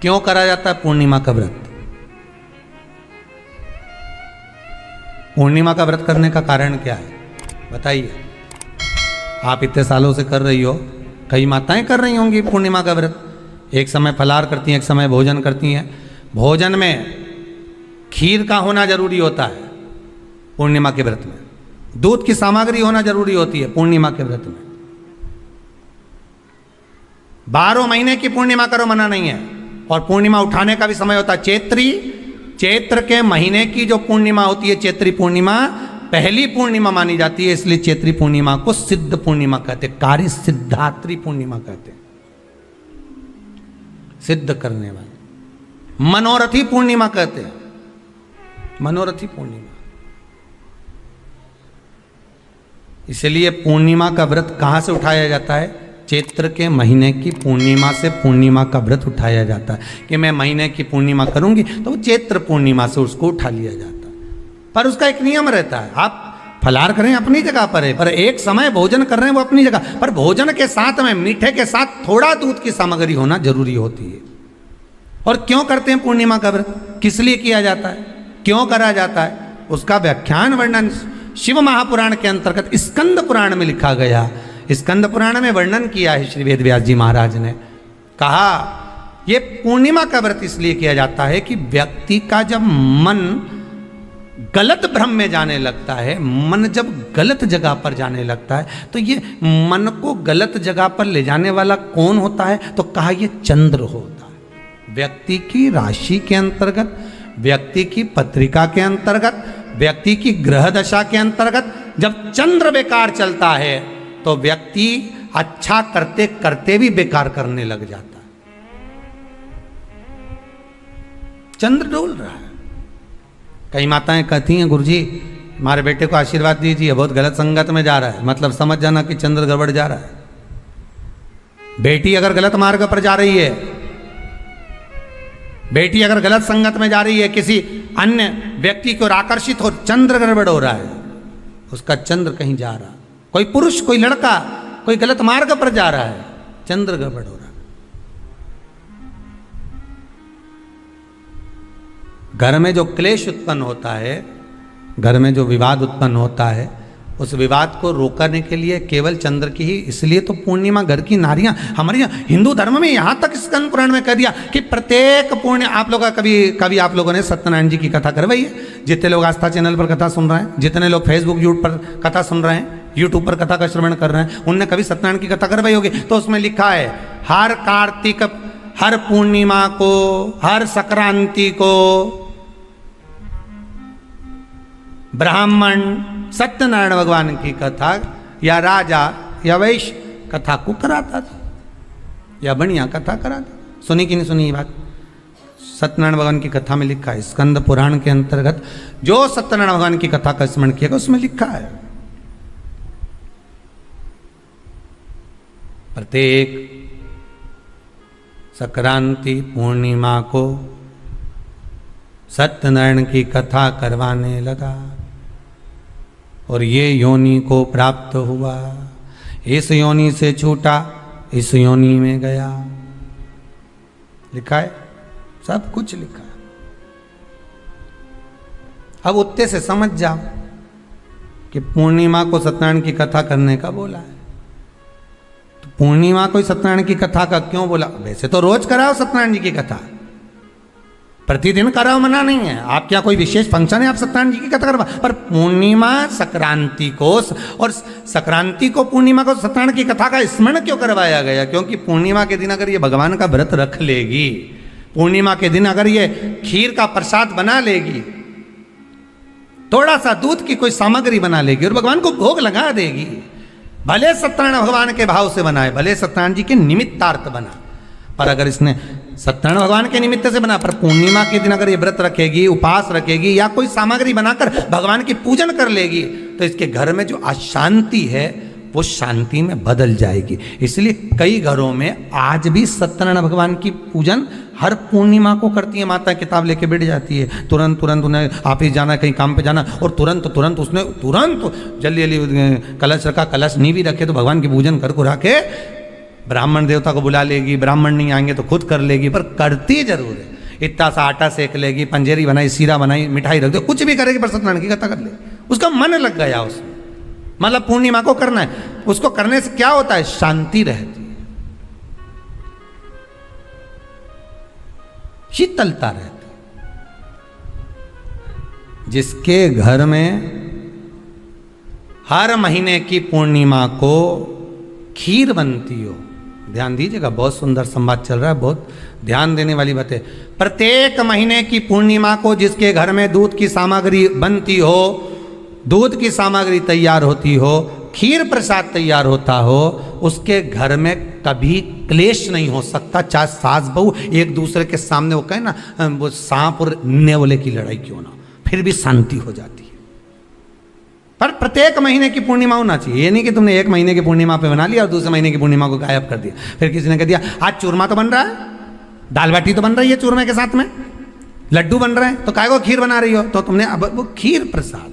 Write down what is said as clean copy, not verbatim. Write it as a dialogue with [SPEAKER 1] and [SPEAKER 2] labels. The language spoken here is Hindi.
[SPEAKER 1] क्यों करा जाता है पूर्णिमा का व्रत? पूर्णिमा का व्रत करने का कारण क्या है बताइए? आप इतने सालों से कर रही हो, कई माताएं कर रही होंगी पूर्णिमा का व्रत। एक समय फलाहार करती हैं, एक समय भोजन करती हैं। भोजन में खीर का होना जरूरी होता है पूर्णिमा के व्रत में। दूध की सामग्री होना जरूरी होती है पूर्णिमा के व्रत में। 12 महीने की पूर्णिमा करो, मना नहीं है। और पूर्णिमा उठाने का भी समय होता है चैत्री। चैत्र के महीने की जो पूर्णिमा होती है, चैत्री पूर्णिमा पहली पूर्णिमा मानी जाती है, इसलिए चैत्री पूर्णिमा को सिद्ध पूर्णिमा कहते हैं, कार्य सिद्धात्री पूर्णिमा कहते हैं, सिद्ध करने वाले। मनोरथी पूर्णिमा कहते हैं, मनोरथी पूर्णिमा। इसलिए पूर्णिमा का व्रत कहां से उठाया जाता है? चैत्र के महीने की पूर्णिमा से पूर्णिमा का व्रत उठाया जाता है कि मैं महीने की पूर्णिमा करूंगी तो वो चैत्र पूर्णिमा से उसको उठा लिया जाता है। पर उसका एक नियम रहता है, आप फलाहार करें अपनी जगह पर है, पर एक समय भोजन कर रहे हैं वो अपनी जगह पर। भोजन के साथ में मीठे के साथ थोड़ा दूध की सामग्री होना जरूरी होती है। और क्यों करते हैं पूर्णिमा का व्रत? किस लिए किया जाता है, क्यों करा जाता है? उसका व्याख्यान वर्णन शिव महापुराण के अंतर्गत स्कंद पुराण में लिखा गया। स्कंद पुराण में वर्णन किया है श्री वेद व्यास जी महाराज ने। कहा ये पूर्णिमा का व्रत इसलिए किया जाता है कि व्यक्ति का जब मन गलत भ्रम में जाने लगता है, मन जब गलत जगह पर जाने लगता है, तो ये मन को गलत जगह पर ले जाने वाला कौन होता है? तो कहा ये चंद्र होता है। व्यक्ति की राशि के अंतर्गत, व्यक्ति की पत्रिका के अंतर्गत, व्यक्ति की ग्रह दशा के अंतर्गत जब चंद्र बेकार चलता है तो व्यक्ति अच्छा करते करते भी बेकार करने लग जाता है। चंद्र डोल रहा है। कई माताएं कहती हैं गुरुजी हमारे बेटे को आशीर्वाद दीजिए, बहुत गलत संगत में जा रहा है। मतलब समझ जाना कि चंद्र गड़बड़ जा रहा है। बेटी अगर गलत मार्ग पर जा रही है, बेटी अगर गलत संगत में जा रही है, किसी अन्य व्यक्ति को आकर्षित हो, चंद्र गड़बड़ हो रहा है, उसका चंद्र कहीं जा रहा है। कोई पुरुष, कोई लड़का, कोई गलत मार्ग पर जा रहा है, चंद्र गड़बड़ हो रहा है। घर में जो क्लेश उत्पन्न होता है, घर में जो विवाद उत्पन्न होता है, उस विवाद को रोकने के लिए केवल चंद्र की ही, इसलिए तो पूर्णिमा घर की नारियां हमारे यहाँ हिंदू धर्म में यहाँ तक स्कंद पुराण में कह दिया कि प्रत्येक पूर्णिमा आप लोग कभी आप लोगों ने सत्यनारायण जी की कथा करवाई है? जितने लोग आस्था चैनल पर कथा सुन रहे हैं, जितने लोग फेसबुक यूट्यूब पर कथा सुन रहे हैं, यूट्यूब पर कथा का श्रवण कर रहे हैं, उनने कभी सत्यनारायण की कथा करवाई होगी। तो उसमें लिखा है हर कार्तिक, हर पूर्णिमा को, हर संक्रांति को ब्राह्मण सत्यनारायण भगवान की कथा या राजा या वैश्य कथा को कराता था, या बढ़िया कथा कराता। सुनी कि नहीं सुनी ये बात? सत्यनारायण भगवान की कथा में लिखा है, स्कंद पुराण के अंतर्गत जो सत्यनारायण भगवान की कथा का स्मरण किया उसमें लिखा है प्रत्येक संक्रांति पूर्णिमा को सत्यनारायण की कथा करवाने लगा और ये योनि को प्राप्त हुआ, इस योनि से छूटा, इस योनि में गया। लिखा है, सब कुछ लिखा है। अब उत्ते से समझ जाओ कि पूर्णिमा को सत्यनारायण की कथा करने का बोला है। तो पूर्णिमा को सत्यनारायण की कथा का क्यों बोला? वैसे तो रोज कराओ सत्यनारायण जी की कथा, प्रतिदिन कराओ, मना नहीं है। आप क्या कोई विशेष फंक्शन है आप सत्यनारायण जी की कथा करवा, पर पूर्णिमा संक्रांति को और संक्रांति को पूर्णिमा को सत्यनारायण की कथा का स्मरण क्यों करवाया गया? क्योंकि पूर्णिमा के दिन अगर ये भगवान का व्रत रख लेगी, पूर्णिमा के दिन अगर ये खीर का प्रसाद बना लेगी, थोड़ा सा दूध की कोई सामग्री बना लेगी और भगवान को भोग लगा देगी, भले सत्यनारायण भगवान के भाव से बनाए, भले सत्यनारायण जी के निमित्तार्थ बना, पर अगर इसने सत्यनारायण भगवान के निमित्त से बना, पर पूर्णिमा के दिन अगर ये व्रत रखेगी, उपास रखेगी या कोई सामग्री बनाकर भगवान की पूजन कर लेगी, तो इसके घर में जो अशांति है वो शांति में बदल जाएगी। इसलिए कई घरों में आज भी सत्यनारायण भगवान की पूजन हर पूर्णिमा को करती है। माता किताब लेके बैठ जाती है, तुरंत उन्हें ऑफिस जाना, कहीं काम पे जाना, और तुरंत उसने जल्दी कलश रखा, कलश नहीं भी रखे तो भगवान की पूजन कर के ब्राह्मण देवता को बुला लेगी, ब्राह्मण नहीं आएंगे तो खुद कर लेगी, पर करती जरूर है। इतना सा आटा सेक लेगी, पंजेरी बनाई, सीरा बनाई, मिठाई रख दो, कुछ भी करेगी पर सत्यनारायण की कथा कर ले। उसका मन लग गया उसमें, मतलब पूर्णिमा को करना है। उसको करने से क्या होता है? शांति रहती है, शीतलता रहती है। जिसके घर में हर महीने की पूर्णिमा को खीर बनती हो, ध्यान दीजिएगा, बहुत सुंदर संवाद चल रहा है, बहुत ध्यान देने वाली बात है। प्रत्येक महीने की पूर्णिमा को जिसके घर में दूध की सामग्री बनती हो, दूध की सामग्री तैयार होती हो, खीर प्रसाद तैयार होता हो, उसके घर में कभी क्लेश नहीं हो सकता। चाहे सास बहू एक दूसरे के सामने वो कहे ना, वो सांप और नेवले की लड़ाई क्यों ना, फिर भी शांति हो जाती है। पर प्रत्येक महीने की पूर्णिमा होना चाहिए। ये नहीं कि तुमने एक महीने की पूर्णिमा पे बना लिया और दूसरे महीने की पूर्णिमा को गायब कर दिया। फिर किसी ने कह दिया आज चूरमा तो बन रहा है, दाल बाटी तो बन रही है चूरमे के साथ में, लड्डू बन रहे हैं, तो काय को खीर बना रही हो? तो तुमने अब वो खीर प्रसाद,